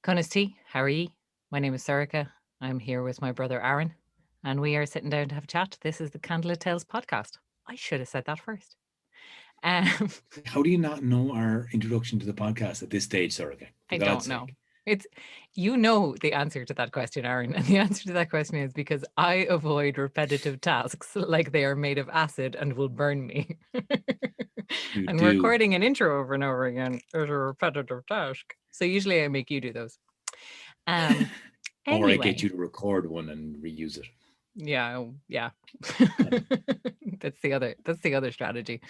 Conesti, how are ye? My name is Serica. I'm here with my brother Aaron, and we are sitting down to have a chat. This is the Candlelittales podcast. I should have said that first. Um, How do you not know our introduction to the podcast at this stage, Soraka? For I God's don't know. sake. It's the answer to that question, Aaron, and the answer to that question is because I avoid repetitive tasks like they are made of acid and will burn me. You And do. recording an intro over and over again is a repetitive task. So usually I make you do those. Or I Anyway. get you to record one and reuse it. Yeah. That's the other strategy.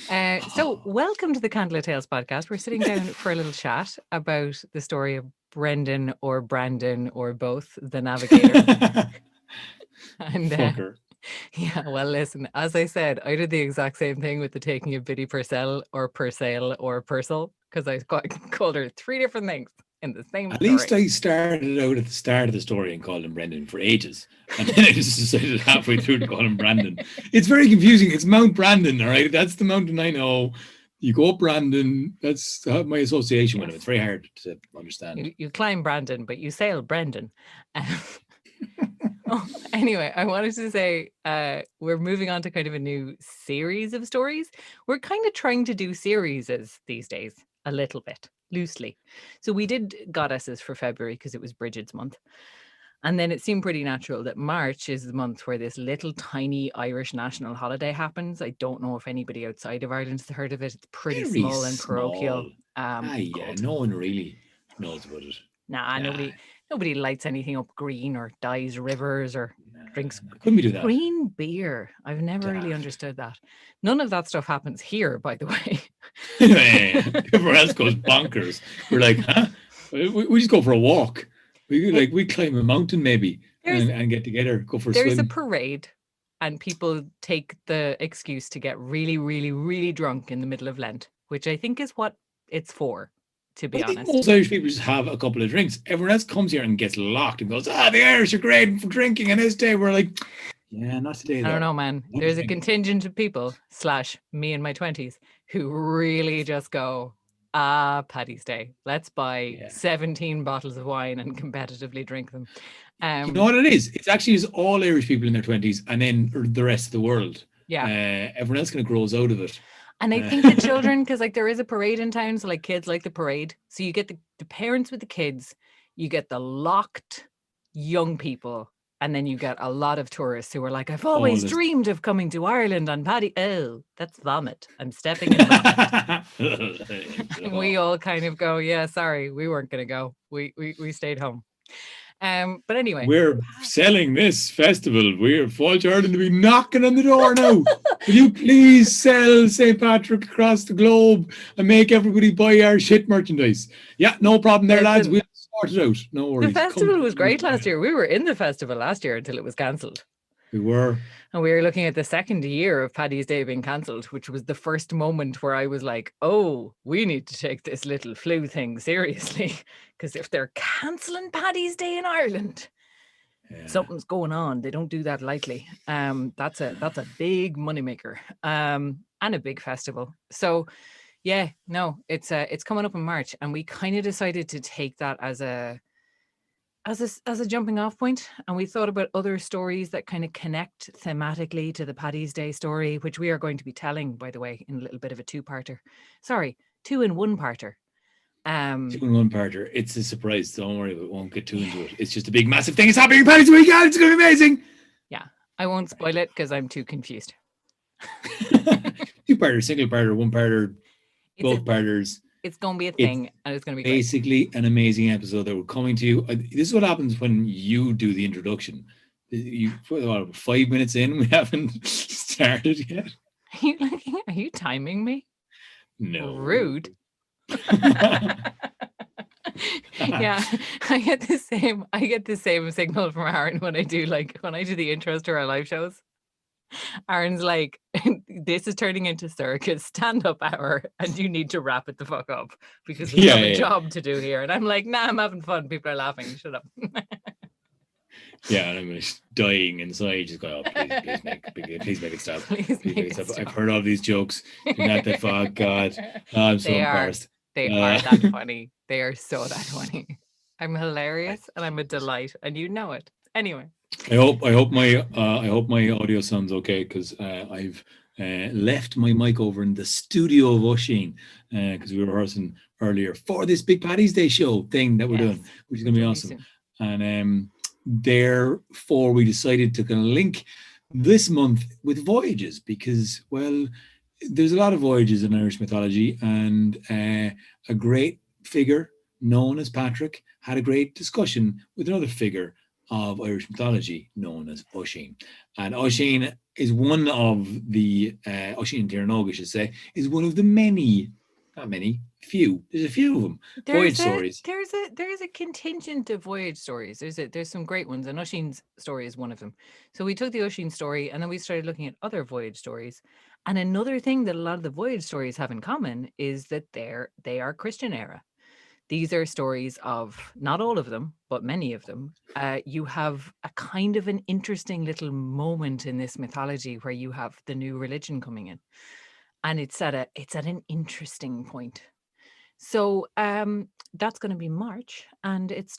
So welcome to the Candlelittales podcast. We're sitting down for a little chat about the story of Brendan or Brandon or both, the Navigator. And Fucker. yeah, well, listen, as I said, I did the exact same thing with the taking of Biddy Purcell or Purcell or Purcell because I called her three different things in the same At story. least I started out at the start of the story and called him Brendan for ages. And then I just decided halfway through to call him Brandon. It's very confusing. It's Mount Brandon, all right? That's the mountain I know. You go up Brandon. That's my association with him. It's very hard to understand. You climb Brandon, but you sail Brendan. Anyway, I wanted to say we're moving on to kind of a new series of stories. We're kind of trying to do series these days a little bit loosely. So we did goddesses for February because it was Bridget's month. And then it seemed pretty natural that March is the month where this little tiny Irish national holiday happens. I don't know if anybody outside of Ireland's heard of it. It's pretty Very small and parochial. Yeah, no one really knows about it. Nah, nobody lights anything up green or dyes rivers or drinks Couldn't we do that? green beer. I've never really understood that. None of that stuff happens here, by the way. Everyone else goes bonkers. We're like, huh? We just go for a walk. We climb a mountain maybe and get together, go for a swim. There's a parade and people take the excuse to get really, really, really drunk in the middle of Lent, which I think is what it's for. To be honest, most Irish people just have a couple of drinks. Everyone else comes here and gets locked and goes, the Irish are great for drinking. And this day we're like, yeah, not today. I don't know, man. There's a contingent of people / me in my 20s who really just go, Paddy's Day. Let's buy 17 bottles of wine and competitively drink them. You know what it is? It's actually all Irish people in their 20s and then the rest of the world. Yeah. Everyone else kind of grows out of it. And I think the children, because like there is a parade in town, so like kids like the parade. So you get the parents with the kids, you get the locked young people, and then you get a lot of tourists who are like, I've always dreamed of coming to Ireland on Paddy. Oh, that's vomit. I'm stepping in vomit. And we all kind of go, yeah, sorry, we weren't going to go. We stayed home. But anyway, we're selling this festival. We're Falls Ireland to be knocking on the door now. Will you please sell St. Patrick across the globe and make everybody buy our shit merchandise? Yeah, no problem there, lads. We'll sort it out. No worries. The festival was great last year. We were in the festival last year until it was cancelled. We were. And we were looking at the second year of Paddy's Day being cancelled, which was the first moment where I was like, oh, we need to take this little flu thing seriously. Because if they're cancelling Paddy's Day in Ireland, something's going on. They don't do that lightly. That's a big moneymaker and a big festival. So, yeah, no, it's coming up in March. And we kind of decided to take that as a jumping off point, and we thought about other stories that kind of connect thematically to the Paddy's Day story, which we are going to be telling, by the way, in a little bit of a two-in-one-parter. 2-in-1-parter. It's a surprise. Don't worry, we won't get too into it. It's just a big, massive thing. It's happening Paddy's weekend. It's going to be amazing. Yeah, I won't spoil it because I'm too confused. 2-parter, single-parter, 1-parter, both parters. It's going to be a thing, and it's going to be basically great. An amazing episode that we're coming to you. This is what happens when you do the introduction. You put 5 minutes in, we haven't started yet. Are you timing me? No. Rude. Yeah, I get the same signal from Aaron when I do the intros to our live shows. Aaron's like, this is turning into Circus stand-up hour and you need to wrap it the fuck up because we have a job to do here. And I'm like, nah, I'm having fun. People are laughing. Shut up. Yeah, and I'm just dying inside. Just go, please make it stop. Please make it stop. I've heard all these jokes. Not that fuck, God. I'm so embarrassed. They are that funny. They are so that funny. I'm hilarious and I'm a delight, and you know it. Anyway. I hope my audio sounds okay, because I've left my mic over in the studio of Oisin, because we were rehearsing earlier for this Big Paddy's Day show thing that we're doing, Yes, which is going to be will be awesome. soon. And therefore we decided to kind of link this month with voyages, because, well, there's a lot of voyages in Irish mythology, and a great figure known as Patrick had a great discussion with another figure of Irish mythology known as Oisin. And Oisin is one of the, Oisin Tirnog, I should say, is one of the many, not many, few, there's a few of them, voyage stories. There's a contingent of voyage stories. There's some great ones, and Oisin's story is one of them. So we took the Oisin story, and then we started looking at other voyage stories. And another thing that a lot of the voyage stories have in common is that they are Christian era. These are stories of, not all of them, but many of them. You have a kind of an interesting little moment in this mythology where you have the new religion coming in, and it's at an interesting point. So that's going to be March, and it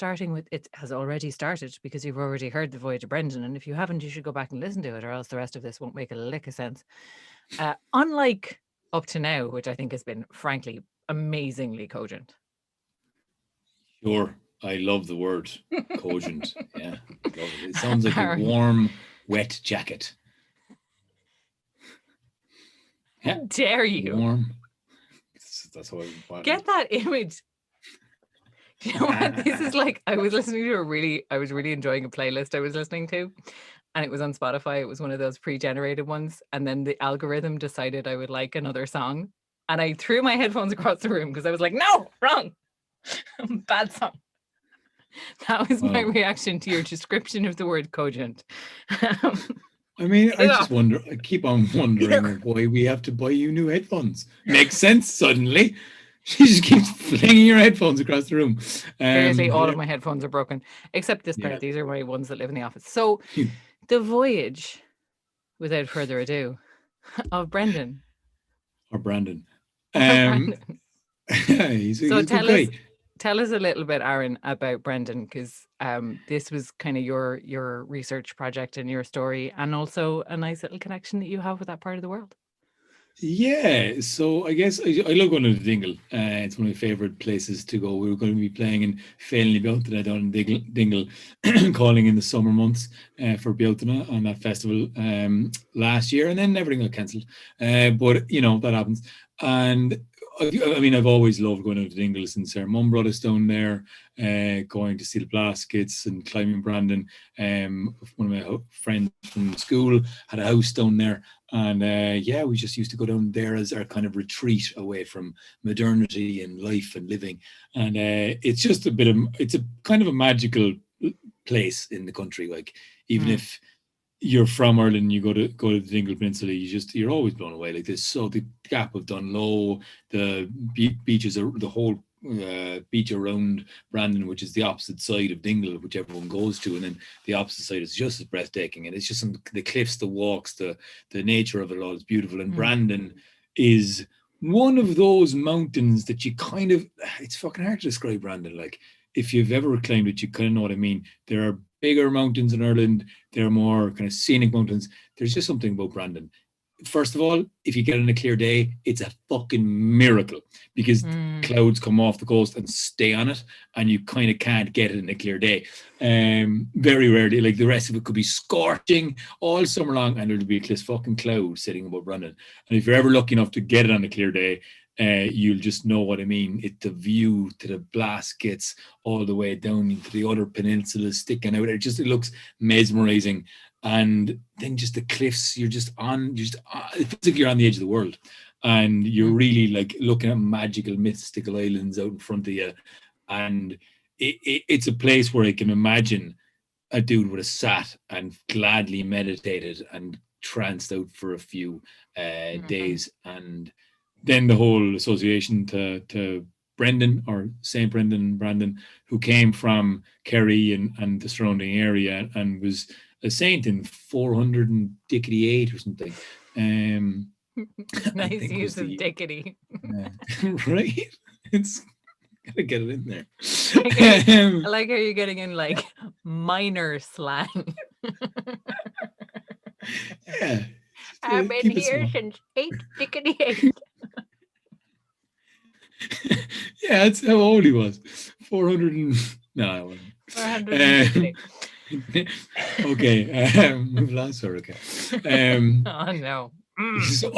has already started, because you've already heard the Voyage of Brendan, and if you haven't, you should go back and listen to it, or else the rest of this won't make a lick of sense. Unlike up to now, which I think has been, frankly, amazingly cogent. Sure, I love the word cogent. Yeah, love it. It sounds like Aaron. a warm, wet jacket. Yeah, How dare you? warm. That's how I want Get that image. You know what? This is like, I was really enjoying a playlist I was listening to, and it was on Spotify. It was one of those pre-generated ones, and then the algorithm decided I would like another song, and I threw my headphones across the room because I was like, no, wrong. Bad song. That was my reaction to your description of the word cogent. I mean, I keep on wondering why we have to buy you new headphones. Makes sense suddenly. She just keeps flinging your headphones across the room. Seriously, all of my headphones are broken, except this pair. These are my ones that live in the office. So the voyage, without further ado, of Brendan. Or Brandon. He's a good guy. Tell us a little bit, Aaron, about Brendan, because this was kind of your research project and your story, and also a nice little connection that you have with that part of the world. Yeah, so I guess I love going to the Dingle. It's one of my favourite places to go. We were going to be playing in Féinley Bealtaine down in Dingle, calling in the summer months for Bealtaine on that festival last year, and then everything got cancelled. But, you know, that happens. And I mean, I've always loved going out to Dingle since our mum brought us down there, going to see the Blaskets and climbing Brandon. One of my friends from school had a house down there. And yeah, we just used to go down there as our kind of retreat away from modernity and life and living. And it's just it's a kind of a magical place in the country. Like, even if you're from Ireland, you go to the Dingle Peninsula, you're always blown away. Like, there's the Gap of Dunlow, the beaches, the whole beach around Brandon, which is the opposite side of Dingle, which everyone goes to, and then the opposite side is just as breathtaking. And it's just the cliffs, the walks, the nature of it all is beautiful. And Brandon is one of those mountains that you kind of, it's fucking hard to describe Brandon. Like, if you've ever climbed it, you kind of know what I mean. There are bigger mountains in Ireland. There are more kind of scenic mountains. There's just something about Brandon. First of all, if you get on a clear day, it's a fucking miracle, because clouds come off the coast and stay on it, and you kind of can't get it in a clear day. Very rarely. Like, the rest of it could be scorching all summer long, and there'll be a fucking cloud sitting above Brandon. And if you're ever lucky enough to get it on a clear day, you'll just know what I mean. The view to the Blaskets all the way down into the other peninsulas sticking out. It looks mesmerizing. And then just the cliffs, it feels like you're on the edge of the world, and you're really like looking at magical, mystical islands out in front of you. And it's a place where I can imagine a dude would have sat and gladly meditated and tranced out for a few days. And then the whole association to Brendan, or St. Brandon, who came from Kerry and the surrounding area, and was a saint in 488 or something. Nice use of dickety. Right? It's Gotta get it in there. I like how you're getting in like minor slang. Yeah. I've been Keep it here small. since 8:58. Yeah, that's how old he was. 400 and... No, I wasn't. 450. Okay, we've lost her. Okay. Oh no. So,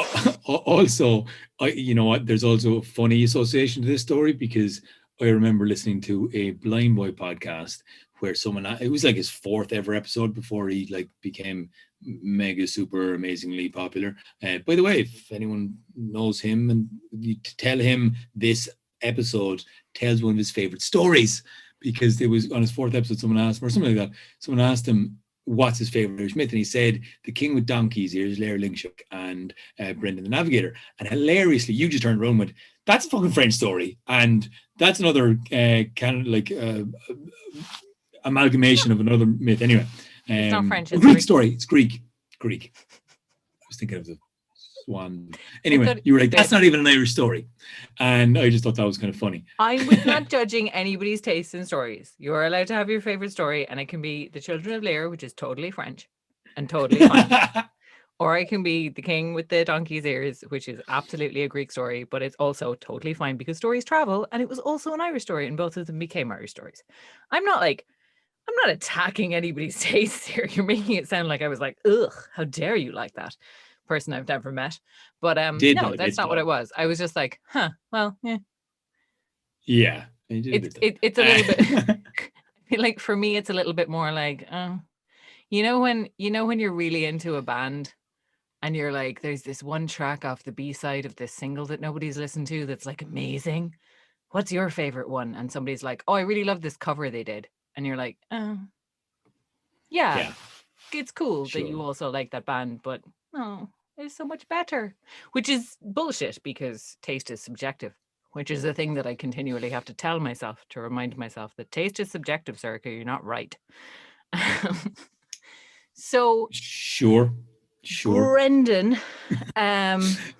also, you know what? There's also a funny association to this story because I remember listening to a Blind Boy podcast where someone, it was like his fourth ever episode before he like became mega super amazingly popular. By the way, if anyone knows him and you tell him this episode tells one of his favorite stories, because it was on his fourth episode, someone asked him, or something like that, someone asked him what's his favorite Irish myth, and he said the king with donkey's ears, Lair Lingshuk, and Brendan the Navigator. And hilariously, you just turned around with, that's a fucking French story, and that's another kind of like amalgamation of another myth. Anyway, It's not French, a it's Greek Greek. story. It's Greek. I was thinking of the swan. Anyway, you were like, that's not even an Irish story, and I just thought that was kind of funny. I'm not judging anybody's taste in stories. You are allowed to have your favorite story, and it can be The Children of Lear, which is totally French and totally fine. Or it can be The King with the Donkey's Ears, which is absolutely a Greek story, but it's also totally fine because stories travel, and it was also an Irish story, and both of them became Irish stories. I'm not attacking anybody's taste here. You're making it sound like I was like, ugh, how dare you like that person I've never met. But no, that's not what it was. I was just like, huh, well, yeah. Yeah. It's a little bit I feel like for me it's a little bit more like, you know when you're really into a band and you're like, there's this one track off the B-side of this single that nobody's listened to that's like amazing. What's your favorite one? And somebody's like, oh, I really love this cover they did. And you're like, yeah, it's cool that you also like that band, but no, it's so much better. Which is bullshit because taste is subjective, which is the thing that I continually have to tell myself to remind myself that taste is subjective, Sarika. You're not right. So Sure. Brendan.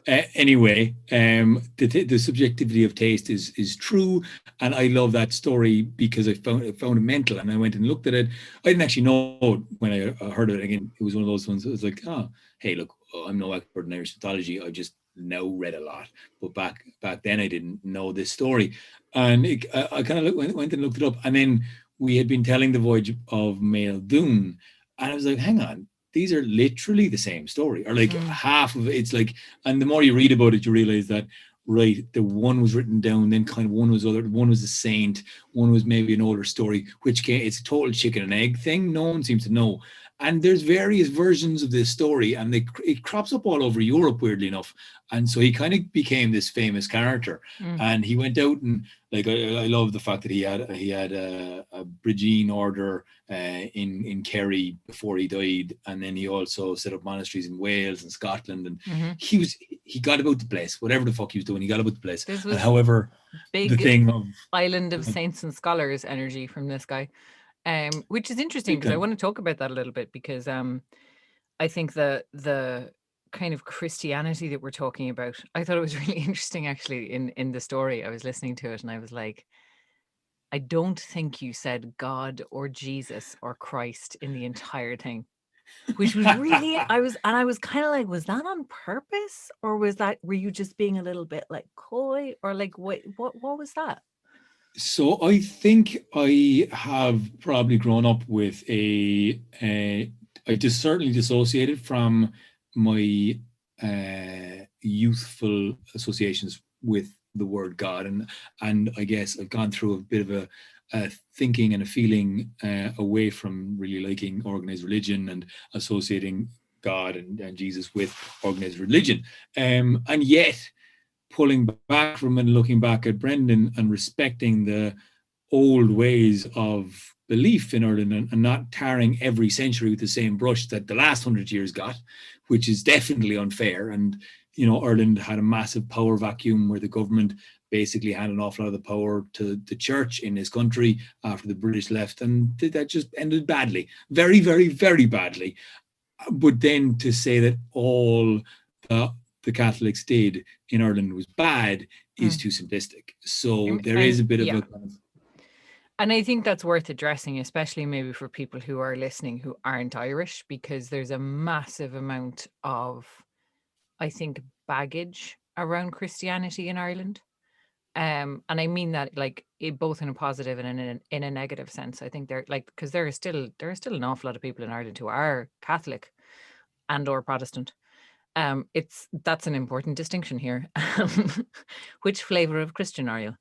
Anyway, the subjectivity of taste is true, and I love that story because I found it mental, and I went and looked at it. I didn't actually know when I heard it again. It was one of those ones. It was like, oh, hey, look, I'm no expert in Irish mythology. I just now read a lot, but back then I didn't know this story, and I kind of went and looked it up, and then we had been telling the voyage of Mael Doon, and I was like, hang on. These are literally the same story, or like half of it. It's like, and the more you read about it, you realize that, right, the one was written down, then kind of one was a saint, one was maybe an older story, it's a total chicken and egg thing. No one seems to know. And there's various versions of this story, and it crops up all over Europe, weirdly enough. And so he kind of became this famous character. And he went out and, like, I love the fact that he had a Brigine order in Kerry before he died, and then he also set up monasteries in Wales and Scotland, and he got about the place, whatever the fuck he was doing, he got about the place. And however, big the thing of island of saints and scholars energy from this guy. Which is interesting because I want to talk about that a little bit because I think the kind of Christianity that we're talking about, I thought it was really interesting actually in the story. I was listening to it and I was like, I don't think you said God or Jesus or Christ in the entire thing, which was really, I was kind of like, was that on purpose, or were you just being a little bit like coy, or like what was that? So I think I have probably grown up with I just certainly dissociated from my youthful associations with the word God, and I guess I've gone through a bit of a thinking and a feeling away from really liking organized religion and associating God and Jesus with organized religion, and yet pulling back from and looking back at Brendan and respecting the old ways of belief in Ireland, and not tarring every century with the same brush that the last 100 years got, which is definitely unfair. And, you know, Ireland had a massive power vacuum where the government basically had an awful lot of the power to the church in this country after the British left, and that just ended badly, very, very, very badly. But then to say that all the Catholics did in Ireland was bad is too simplistic. So there And is a bit of yeah. a kind of, And I think that's worth addressing, especially maybe for people who are listening who aren't Irish, because there's a massive amount of, I think, baggage around Christianity in Ireland. And I mean that like both in a positive and in a negative sense. I think they're like, because there are still an awful lot of people in Ireland who are Catholic and or Protestant. That's an important distinction here. Which flavor of Christian are you?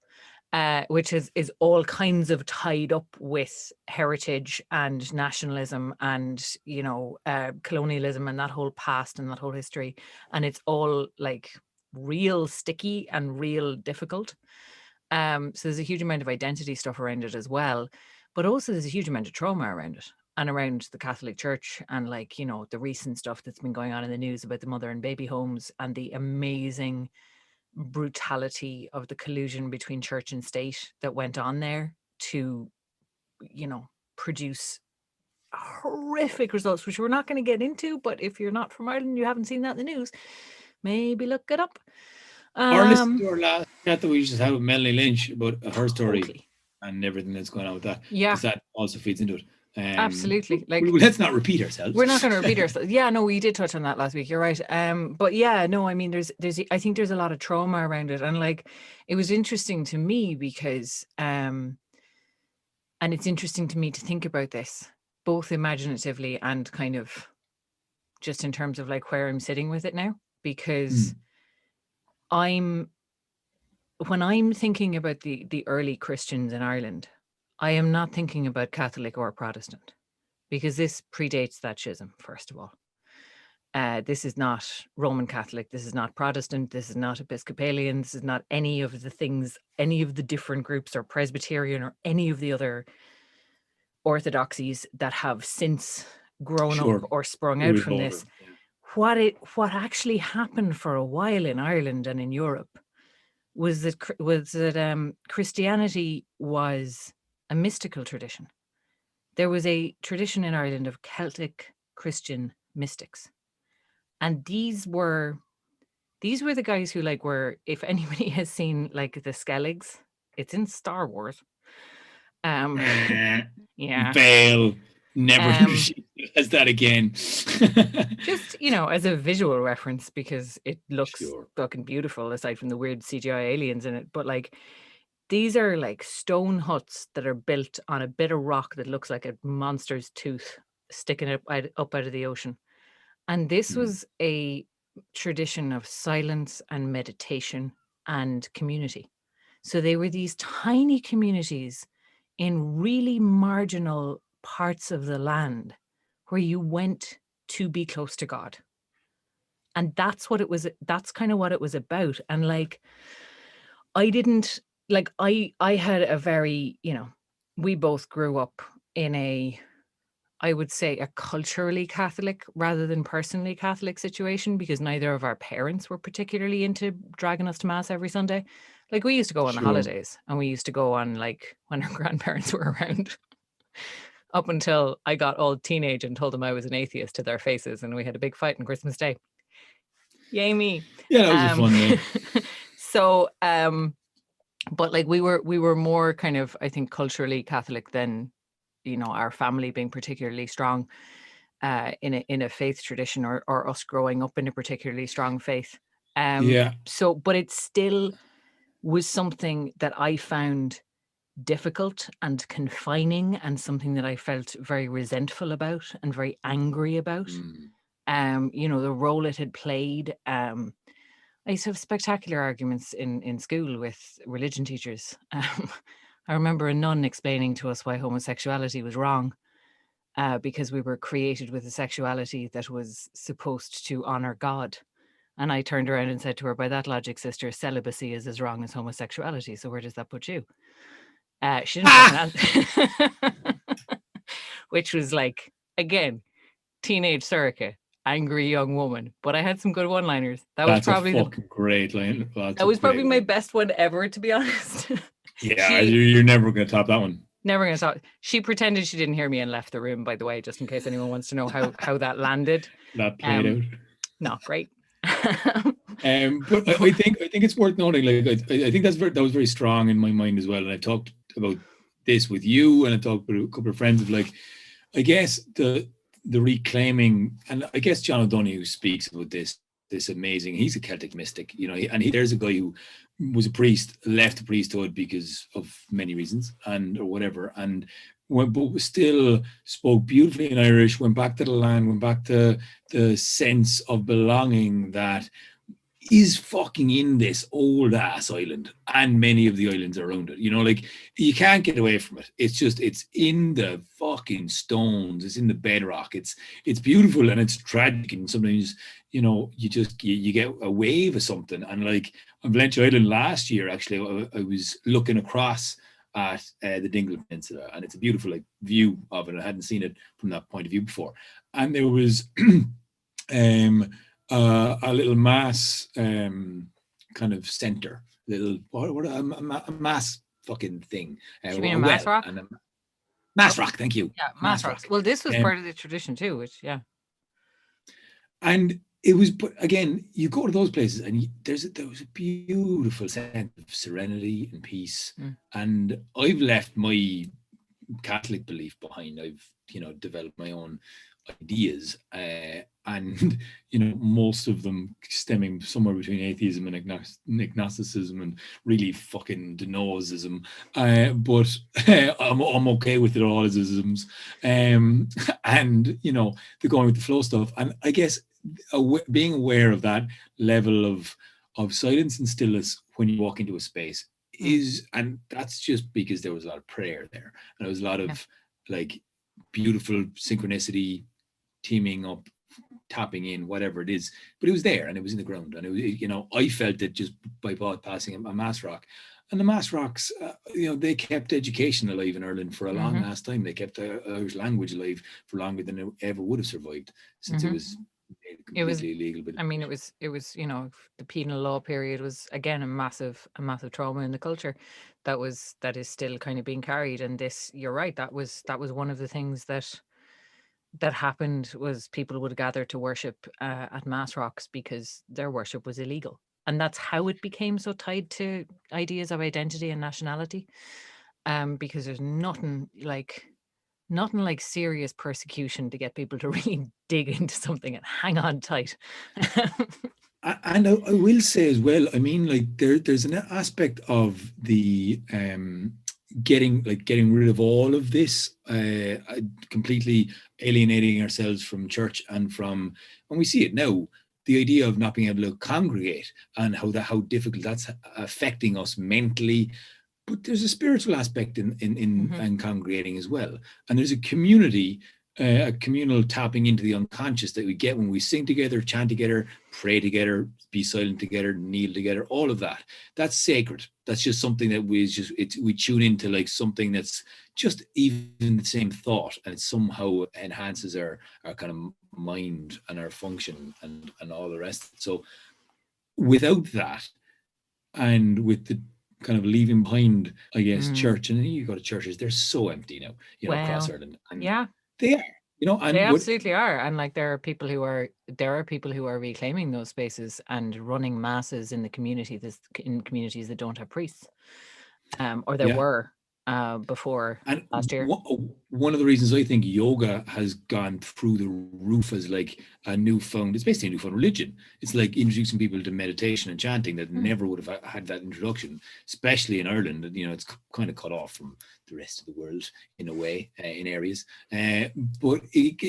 Which is all kinds of tied up with heritage and nationalism and, you know, colonialism and that whole past and that whole history. And it's all like real sticky and real difficult. So there's a huge amount of identity stuff around it as well. But also there's a huge amount of trauma around it and around the Catholic Church and, like, you know, the recent stuff that's been going on in the news about the mother and baby homes and the amazing brutality of the collusion between church and state that went on there to, you know, produce horrific results, which we're not going to get into. But if you're not from Ireland, you haven't seen that in the news, maybe look it up. or listen to our last chat that we just had with Melanie Lynch about her story Totally. and everything that's going on with that. Yeah. Because that also feeds into it. Absolutely. Like, let's not repeat ourselves. We're not going to repeat ourselves. Yeah, no, we did touch on that last week. You're right. But yeah, no, I mean, there's, I think there's a lot of trauma around it, and like, it was interesting to me because, and it's interesting to me to think about this both imaginatively and kind of just in terms of like where I'm sitting with it now, because when I'm thinking about the early Christians in Ireland, I am not thinking about Catholic or Protestant, because this predates that schism, first of all. This is not Roman Catholic, this is not Protestant, this is not Episcopalian, this is not any of the things, any of the different groups, or Presbyterian, or any of the other orthodoxies that have since grown up or sprung out from this. Yeah. What actually happened for a while in Ireland and in Europe was that Christianity was a mystical tradition. There was a tradition in Ireland of Celtic Christian mystics. And these were the guys who, like, were, if anybody has seen like the Skelligs, it's in Star Wars. Yeah. Fail. Never as that again. Just, you know, as a visual reference, because it looks fucking beautiful aside from the weird CGI aliens in it. But like, these are like stone huts that are built on a bit of rock that looks like a monster's tooth sticking up out of the ocean. And this was a tradition of silence and meditation and community. So they were these tiny communities in really marginal parts of the land where you went to be close to God. And that's what it was. That's kind of what it was about. And like, I had a very, you know, we both grew up in I would say a culturally Catholic rather than personally Catholic situation, because neither of our parents were particularly into dragging us to mass every Sunday. Like, we used to go on the holidays, and we used to go on like when our grandparents were around, up until I got all teenage and told them I was an atheist to their faces, and we had a big fight on Christmas Day. Yay me. Yeah, that was a fun day. So, but like, we were more kind of, I think, culturally Catholic than, you know, our family being particularly strong in a faith tradition, or us growing up in a particularly strong faith. So, but it still was something that I found difficult and confining, and something that I felt very resentful about and very angry about. You know, the role it had played. I used to have spectacular arguments in school with religion teachers. I remember a nun explaining to us why homosexuality was wrong, because we were created with a sexuality that was supposed to honor God. And I turned around and said to her, by that logic, sister, celibacy is as wrong as homosexuality. So where does that put you? She didn't answer. Which was like, again, teenage Circa, angry young woman. But I had some good one-liners. That's probably a fucking great line. That was probably my best one ever, to be honest. Yeah, you're never going to top that one. Never going to talk. She pretended she didn't hear me and left the room, by the way, just in case anyone wants to know how that landed. That played out. Not great. But I think it's worth noting. Like I think that was very strong in my mind as well. And I talked about this with you, and I talked with a couple of friends of like, I guess the reclaiming, and I guess John O'Donoghue speaks about this amazing. He's a Celtic mystic, you know, there's a guy who was a priest, left the priesthood because of many reasons or whatever, and but still spoke beautifully in Irish. Went back to the land, went back to the sense of belonging that is fucking in this old ass island and many of the islands around it. You know, like you can't get away from it. It's just, it's in the fucking stones, it's in the bedrock. It's beautiful and it's tragic. And sometimes, you know, you get a wave or something. And like on Valentia Island last year, actually, I was looking across at the Dingle Peninsula, and it's a beautiful like view of it. I hadn't seen it from that point of view before. And there was a little mass kind of center, little a mass fucking thing. You mean a mass rock? And mass rock, thank you. Yeah, mass rocks. Well, this was part of the tradition too, which and it was, but again, you go to those places and there was a beautiful sense of serenity and peace. And I've left my Catholic belief behind. I've, you know, developed my own ideas, and you know, most of them stemming somewhere between atheism and agnosticism and really fucking denoism, but I'm okay with it all as isms, and you know, the going with the flow stuff. And I guess being aware of that level of silence and stillness when you walk into a space is, and that's just because there was a lot of prayer there, and there was a lot of like beautiful synchronicity, teaming up, tapping in, whatever it is, but it was there and it was in the ground, and it was, you know, I felt it just by passing a mass rock. And the mass rocks, you know, they kept education alive in Ireland for a long last time. They kept the Irish language alive for longer than it ever would have survived, since it was completely illegal. But I mean, it was, you know, the penal law period was again a massive trauma in the culture that is still kind of being carried. And this, you're right, that was one of the things that happened, was people would gather to worship at mass rocks because their worship was illegal. And that's how it became so tied to ideas of identity and nationality, because there's nothing like serious persecution to get people to really dig into something and hang on tight. And I will say as well, I mean, like there's an aspect of the getting rid of all of this, completely alienating ourselves from church and we see it now, the idea of not being able to congregate and how difficult that's affecting us mentally. But there's a spiritual aspect in congregating as well, and there's a community, a communal tapping into the unconscious that we get when we sing together, chant together, pray together, be silent together, kneel together. All of that's sacred. That's just something that we tune into, like something that's just even the same thought, and it somehow enhances our kind of mind and our function and all the rest. So without that, and with the kind of leaving behind, I guess, church, and you go to churches, they're so empty now, you know, across Ireland. And they are, you know, and they absolutely are. And like there are people who are reclaiming those spaces and running masses in the community, in communities that don't have priests, or there were before and last year. One of the reasons I think yoga has gone through the roof as like it's basically a newfound religion. It's like introducing people to meditation and chanting that never would have had that introduction, especially in Ireland. You know, it's kind of cut off from the rest of the world in a way, in areas.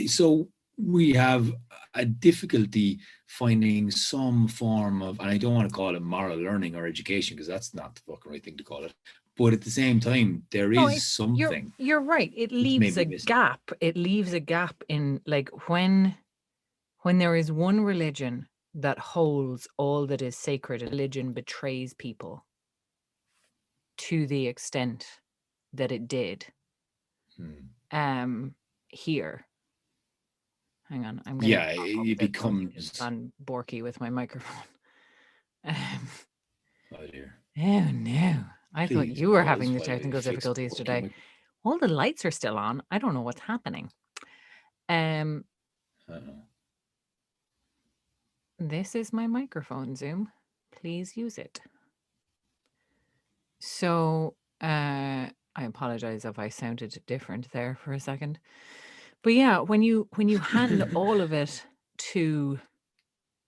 So we have a difficulty finding some form of, and I don't want to call it moral learning or education, because that's not the fucking right thing to call it. But at the same time, there is something. You're right. It leaves a gap. It leaves a gap in, like, when there is one religion that holds all that is sacred, religion betrays people to the extent that it did. Here. Hang on. I'm going it becomes on Borky with my microphone. Oh dear. Oh no. I thought you were having the technical difficulties today. All the lights are still on. I don't know what's happening. This is my microphone, Zoom. Please use it. So I apologize if I sounded different there for a second. But yeah, when you hand all of it to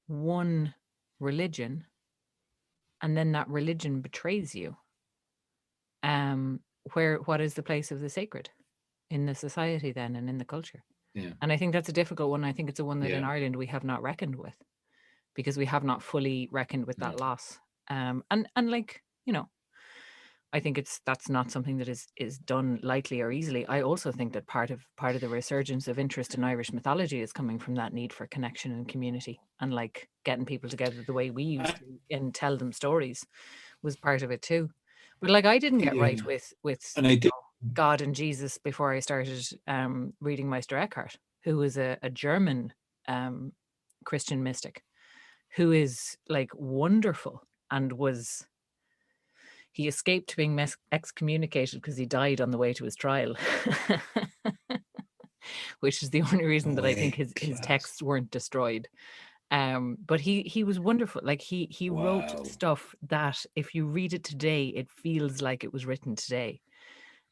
one religion and then that religion betrays you, what is the place of the sacred in the society then and in the culture? Yeah. And I think that's a difficult one. I think it's a one that in Yeah. Ireland we have not reckoned with, because we have not fully reckoned with that No. loss. And like, you know, I think that's not something that is done lightly or easily. I also think that part of the resurgence of interest in Irish mythology is coming from that need for connection and community, and like getting people together the way we used to and tell them stories was part of it too. But like I didn't get right Yeah. with And I think God and Jesus before I started reading Meister Eckhart, who was a German Christian mystic who is like wonderful and he escaped being excommunicated because he died on the way to his trial, which is the only reason no that I think way. his Class. texts weren't destroyed. But he was wonderful. Like he wrote Wow. stuff that if you read it today, it feels like it was written today.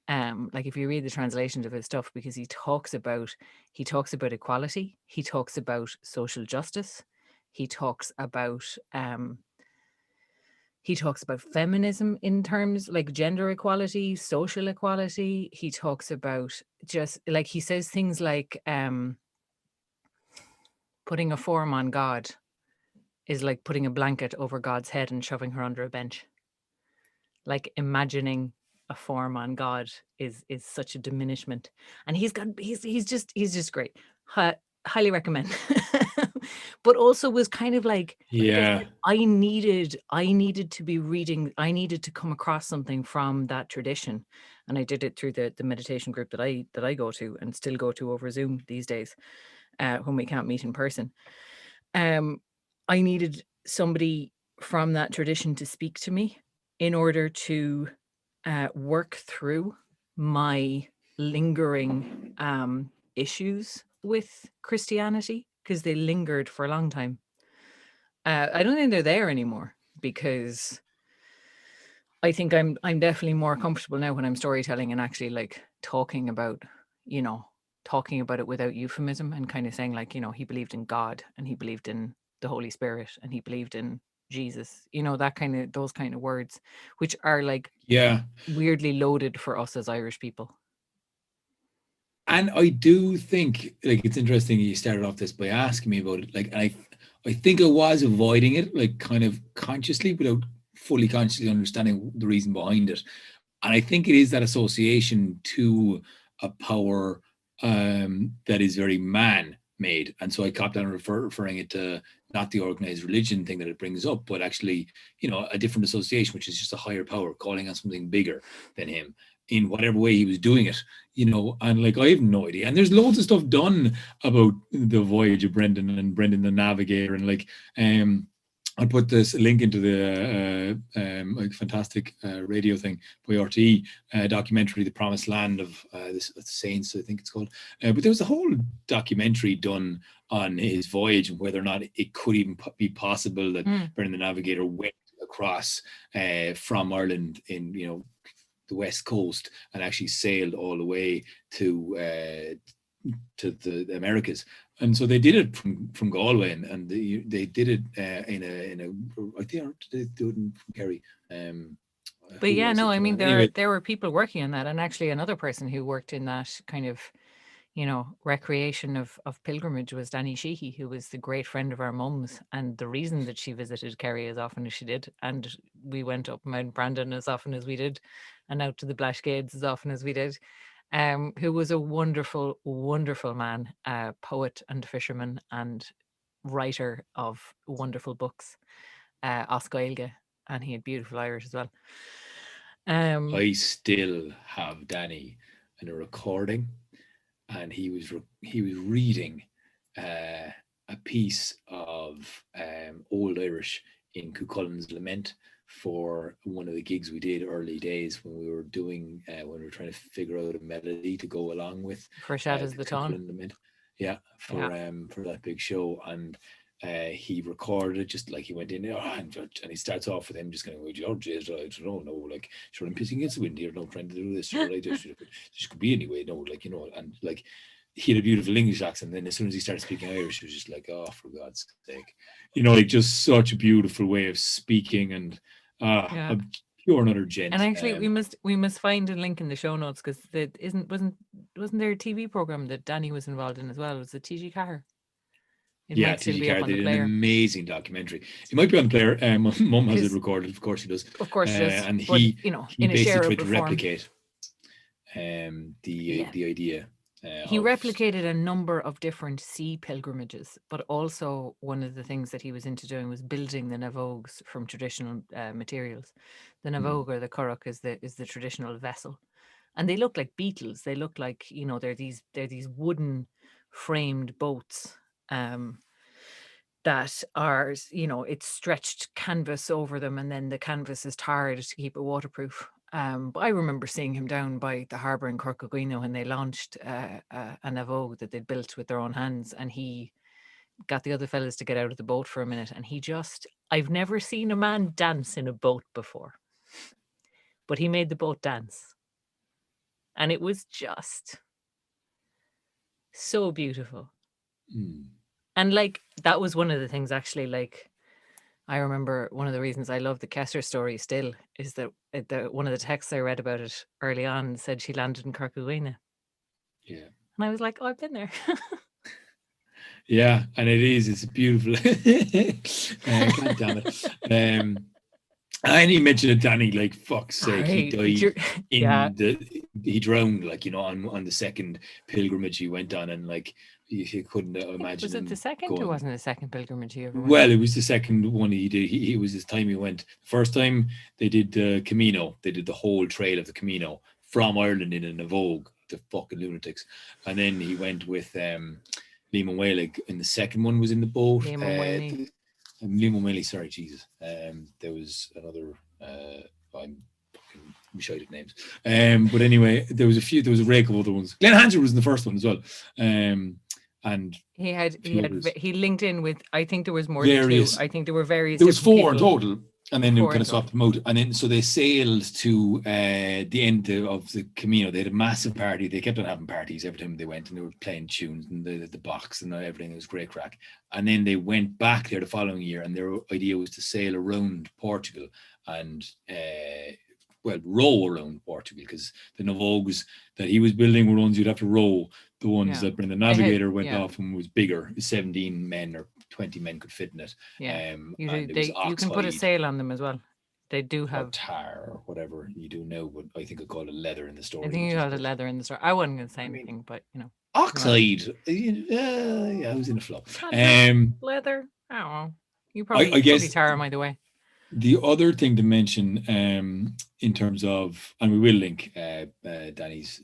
Like if you read the translations of his stuff, because he talks about equality, he talks about social justice, he talks about feminism in terms like gender equality, social equality. He talks about just like he says things like putting a form on God is like putting a blanket over God's head and shoving her under a bench. Like imagining a form on God is such a diminishment. And he's just great. Highly recommend. But also was kind of like I Yeah. said, I needed to be reading, I needed to come across something from that tradition. And I did it through the meditation group that I go to and still go to over Zoom these days, when we can't meet in person. I needed somebody from that tradition to speak to me in order to work through my lingering issues with Christianity, because they lingered for a long time. I don't think they're there anymore, because I think I'm definitely more comfortable now when I'm storytelling and actually like talking about it without euphemism, and kind of saying like, he believed in God and he believed in the Holy Spirit and he believed in Jesus, those kind of words, which are like Yeah. weirdly loaded for us as Irish people. And I do think like it's interesting you started off this by asking me about it. Like I think I was avoiding it, like kind of consciously, without fully consciously understanding the reason behind it. And I think it is that association to a power that is very man-made. And so I kept on referring it to not the organized religion thing that it brings up, but actually, a different association, which is just a higher power calling on something bigger than him in whatever way he was doing it, and like I have no idea. And there's loads of stuff done about the voyage of Brendan and Brendan the Navigator, and like I'll put this link into the like fantastic radio thing by RTE documentary, The Promised Land of the Saints, I think it's called. But there was a whole documentary done on his voyage and whether or not it could even be possible that Brendan the Navigator went across from Ireland in the west coast and actually sailed all the way to the Americas. And so they did it from Galway, and they did it in a I think they do it from Kerry. But yeah, no, I mean anyway. there were people working on that, and actually another person who worked in that kind of recreation of pilgrimage was Danny Sheehy, who was the great friend of our mum's, and the reason that she visited Kerry as often as she did, and we went up Mount Brandon as often as we did, and out to the Blashgades as often as we did, who was a wonderful, wonderful man, poet and fisherman and writer of wonderful books, Oscailge, and he had beautiful Irish as well. I still have Danny in a recording, and he was reading a piece of Old Irish in Cuchullin's Lament for one of the gigs we did early days when we were doing when we were trying to figure out a melody to go along with For Shadows the Tawn. Lament. Yeah, for that big show. And he recorded it just like he went in there, and he starts off with him just going, "Oh, George, I don't know, like, sure, I'm pissing against the wind here, no, trying to do this, sure, like this could be anyway, no, like, you know," and like he had a beautiful English accent. And then as soon as he started speaking Irish, it was just like, oh, for God's sake, you know, like just such a beautiful way of speaking, and Yeah. a pure another gent. And actually, we must find a link in the show notes, because wasn't there a TV program that Danny was involved in as well? It was the TG Car. It Yeah, might still TG be up Carr on the did an player. amazing documentary. It might be on the player. Mum has it recorded, of course she does. Of course she does. And but, he, you know, he in a basically tried to shareable form. replicate the idea. He replicated a number of different sea pilgrimages, but also one of the things that he was into doing was building the navogues from traditional materials. The navogue or the curragh is the traditional vessel, and they look like beetles. They look like, you know, they're these wooden framed boats that are, you know, it's stretched canvas over them, and then the canvas is tarred to keep it waterproof. But I remember seeing him down by the harbour in Corcoguino when they launched a navogue that they'd built with their own hands, and he got the other fellas to get out of the boat for a minute, and I've never seen a man dance in a boat before, but he made the boat dance, and it was just so beautiful. And like, that was one of the things, actually, like, I remember one of the reasons I love the Kester story still is that one of the texts I read about it early on said she landed in Corcoguina. Yeah. And I was like, oh, I've been there. Yeah, and it's beautiful. God damn it. I only mentioned it, Danny, like, fuck's sake, he died he drowned, like, you know, on the second pilgrimage he went on, and like, you couldn't imagine. Was it the second or wasn't it the second pilgrimage he ever went? Well, it was the second one he did. It was his time he went. The first time they did the Camino, they did the whole trail of the Camino from Ireland in a navogue, the fucking lunatics. And then he went with Liam O'Whalig, and the second one was in the boat. Liam O'Whalig. Liam O'Malley, sorry, Jesus. There was another. I'm fucking shite at names. But anyway, there was a rake of other ones. Glenn Hanser was in the first one as well. And he linked in with, I think there was more than two. I think there were various. There was four in people. total. And then they kind of swapped them out. And then so they sailed to the end of the Camino. They had a massive party. They kept on having parties every time they went, and they were playing tunes and the box and everything. It was great crack. And then they went back there the following year, and their idea was to sail around Portugal and row around Portugal, because the navogues that he was building were ones you'd have to row. The ones that the Navigator went off and was bigger. 17 men or 20 men could fit in it. Yeah, you can put a sail on them as well. They do have tar or whatever you do now, but I think I called it leather in the story. I think you called it leather in the story. I wasn't going to say anything, but you know, oxide. Yeah, I was in a flow. Leather. I don't know. You probably, I guess, tar them either way. The other thing to mention, in terms of, and we will link Danny's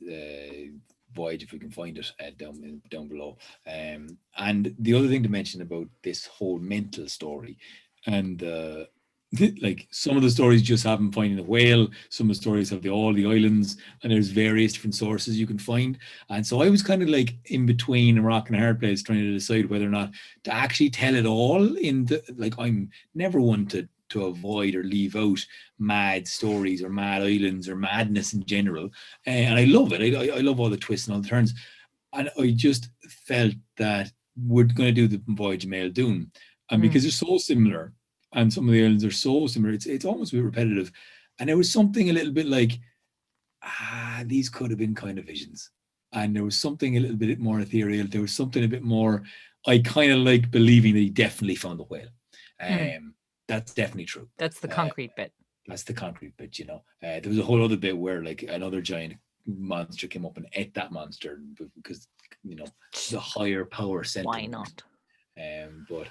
voyage if we can find it down below. And the other thing to mention about this whole mental story, and like, some of the stories just have him finding a whale, some of the stories have all the islands, and there's various different sources you can find. And so I was kind of like in between a rock and a hard place, trying to decide whether or not to actually tell it all in the, like, I'm never one to avoid or leave out mad stories or mad islands or madness in general. And I love it. I love all the twists and all the turns. And I just felt that we're going to do the voyage of Mael Doon. And because they're so similar, and some of the islands are so similar, it's almost a bit repetitive. And there was something a little bit like, these could have been kind of visions. And there was something a little bit more ethereal. There was something a bit more, I kind of like believing that he definitely found the whale. That's definitely true. That's the concrete bit. That's the concrete bit, you know. There was a whole other bit where, like, another giant monster came up and ate that monster because, you know, the higher power sent Why not? But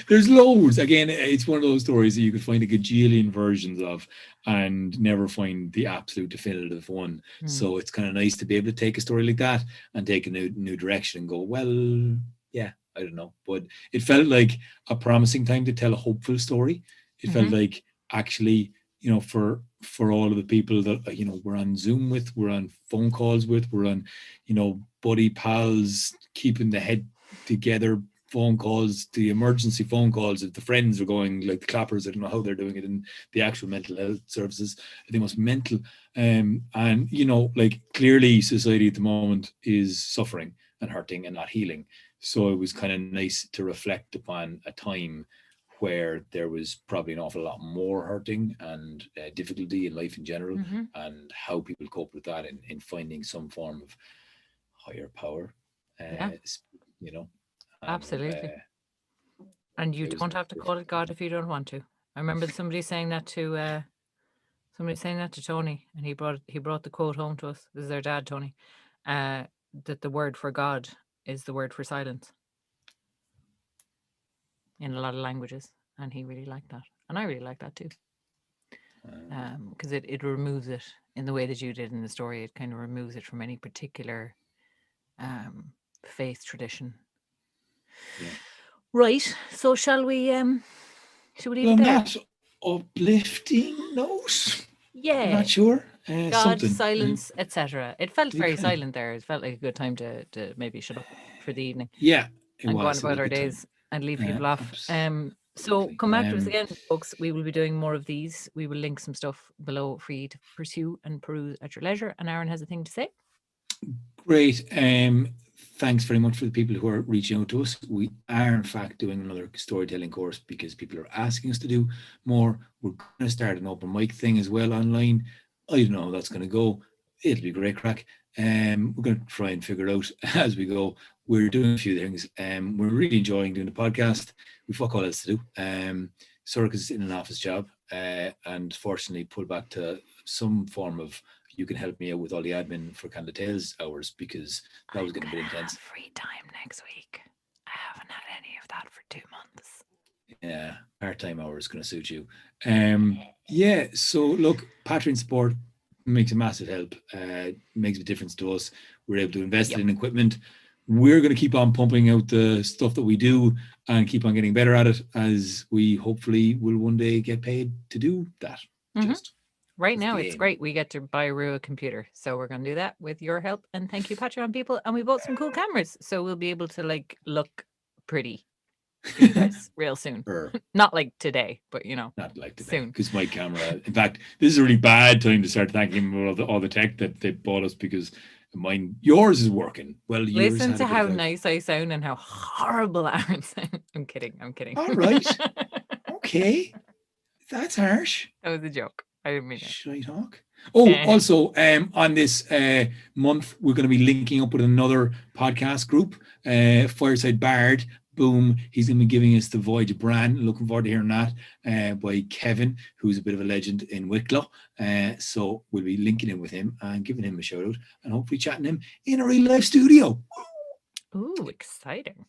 there's loads. Again, it's one of those stories that you could find a gajillion versions of and never find the absolute definitive one. So it's kind of nice to be able to take a story like that and take a new direction and go, well, yeah, I don't know. But it felt like a promising time to tell a hopeful story. It felt like, actually, you know, for all of the people that, you know, we're on Zoom with, we're on phone calls with, we're on, you know, buddy pals, keeping the head together phone calls, the emergency phone calls, if the friends are going, like the clappers, I don't know how they're doing it in the actual mental health services. I think it's mental. And, like clearly society at the moment is suffering and hurting and not healing. So it was kind of nice to reflect upon a time where there was probably an awful lot more hurting and difficulty in life in general, and how people cope with that in finding some form of higher power, and, absolutely. And you don't have to call it God if you don't want to. I remember somebody saying that to Tony, and he brought the quote home to us. This is their dad, Tony, that the word for God is the word for silence in a lot of languages, and he really liked that, and I really like that too, because it removes it in the way that you did in the story. It kind of removes it from any particular faith tradition. Yeah. Right. So shall we leave it On there? that uplifting note, Yeah. I'm not sure. God, something. silence, etc. It felt very silent there. It felt like a good time to maybe shut up for the evening. Yeah, and go on about our days and leave people off. So come back to us again, folks. We will be doing more of these. We will link some stuff below for you to pursue and peruse at your leisure. And Aaron has a thing to say. Great. Thanks very much for the people who are reaching out to us. We are, in fact, doing another storytelling course because people are asking us to do more. We're going to start an open mic thing as well online. I don't know how that's going to go. It'll be great crack. We're going to try and figure it out as we go. We're doing a few things. We're really enjoying doing the podcast. We fuck all else to do. Circus is in an office job, and fortunately pulled back to some form of, you can help me out with all the admin for Candlelittales hours, because that was getting a bit intense. Free time next week. I haven't had any of that for 2 months. Yeah, part-time hours is going to suit you. So look, Patreon support makes a massive help. Makes a difference to us. We're able to invest in equipment. We're going to keep on pumping out the stuff that we do and keep on getting better at it, as we hopefully will one day get paid to do that. Right now, it's great. We get to buy a computer. So we're going to do that with your help. And thank you, Patreon people. And we bought some cool cameras. So we'll be able to look pretty for you guys real soon. Not like today, but not like today, soon. Because my camera, in fact, this is a really bad time to start thanking them for all the tech that they bought us, because yours is working. Well, listen to how nice I sound and how horrible Aaron sounds. I'm kidding. All right. Okay. That's harsh. That was a joke. I didn't mean it. Should I talk? Oh, also, on this month, we're going to be linking up with another podcast group, Fireside Bard. Boom. He's going to be giving us the Voyage of Bran. Looking forward to hearing that by Kevin, who's a bit of a legend in Wicklow. So we'll be linking in with him and giving him a shout out, and hopefully chatting him in a real life studio. Ooh, exciting.